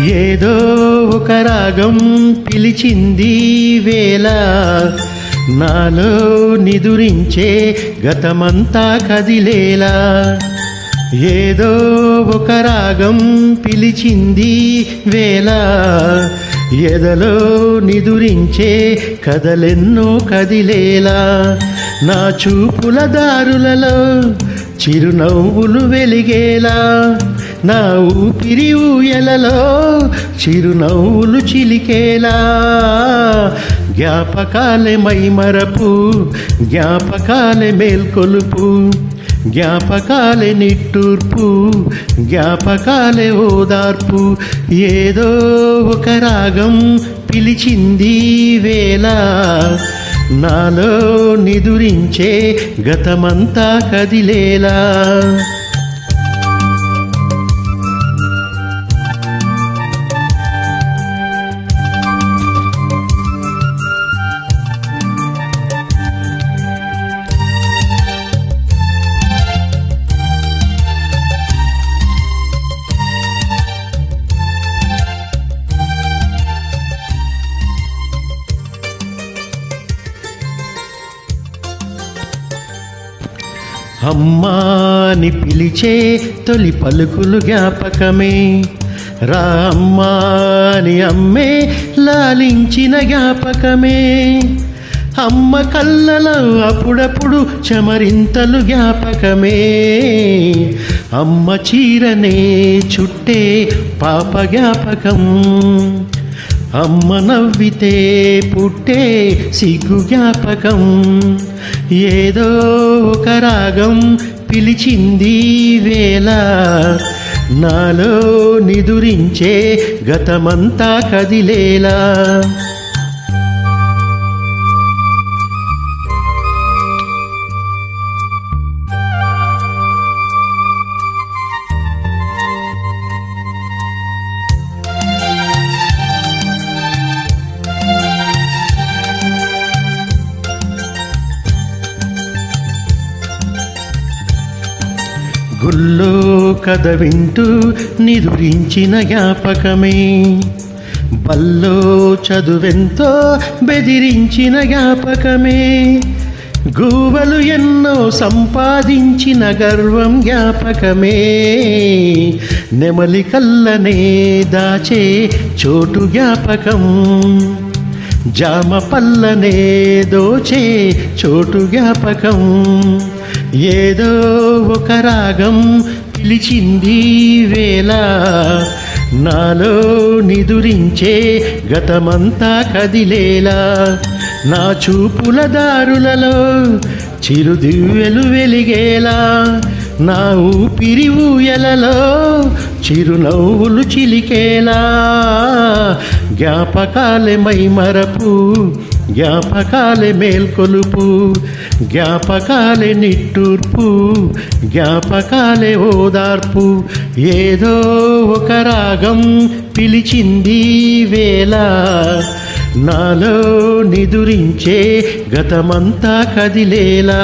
ఏదో ఒక రాగం పిలిచింది వేళ, నాలో నిదురించే గతమంతా కదిలేలా. ఏదో ఒక రాగం పిలిచింది వేళ, ఎదలో నిదురించే కదలెన్నో కదిలేలా. నా చూపుల దారులలో చిరునవ్వులు వెలిగేలా, నా ఊపిరి ఊయలలో చిరునవ్వులు చిలికేలా. జ్ఞాపకాలే మైమరపు, జ్ఞాపకాలే మేల్కొలుపు, జ్ఞాపకాలే నిట్టూర్పు, జ్ఞాపకాలే ఓదార్పు. ఏదో ఒక రాగం పిలిచింది వేళ, నాలో నిదురించే గతమంతా కదిలేలా. అమ్మాని పిలిచే తొలి పలుకులు జ్ఞాపకమే, రామ్మాని అమ్మే లాలించిన జ్ఞాపకమే. అమ్మ కళ్ళలో అప్పుడప్పుడు చమరింతలు జ్ఞాపకమే, అమ్మ చీరనే చుట్టే పాప జ్ఞాపకం. అమ్మ నవ్వితే పుట్టే సిగ్గు జ్ఞాపకం. ఏదో ఒక రాగం పిలిచింది వేళ, నాలో నిదురించే గతమంతా కదిలేలా. గుళ్ళో కథ వింటూ నిదురించిన జ్ఞాపకమే, బల్లో చదువెంతో బెదిరించిన జ్ఞాపకమే. గూవలు ఎన్నో సంపాదించిన గర్వం జ్ఞాపకమే, నెమలి కళ్ళనే దాచే చోటు జ్ఞాపకం. జామ పల్లనే దోచే చోటు జ్ఞాపకం. ఏదో ఒక రాగం పిలిచింది వేళ, నాలో నిదురించే గతమంతా కదిలేలా. నా చూపుల దారులలో చిరుదివ్వెలు వెలిగేలా, నా ఊపిరి ఊయలలో చిరునవ్వులు చిలికేలా. జ్ఞాపకాలే మైమరపు, జ్ఞాపకాలే మేల్కొలుపు, జ్ఞాపకాలే నిట్టూర్పు, జ్ఞాపకాలే ఓదార్పు. ఏదో ఒక రాగం పిలిచింది వేళ, నాలో నిదురించే గతమంతా కదిలేలా.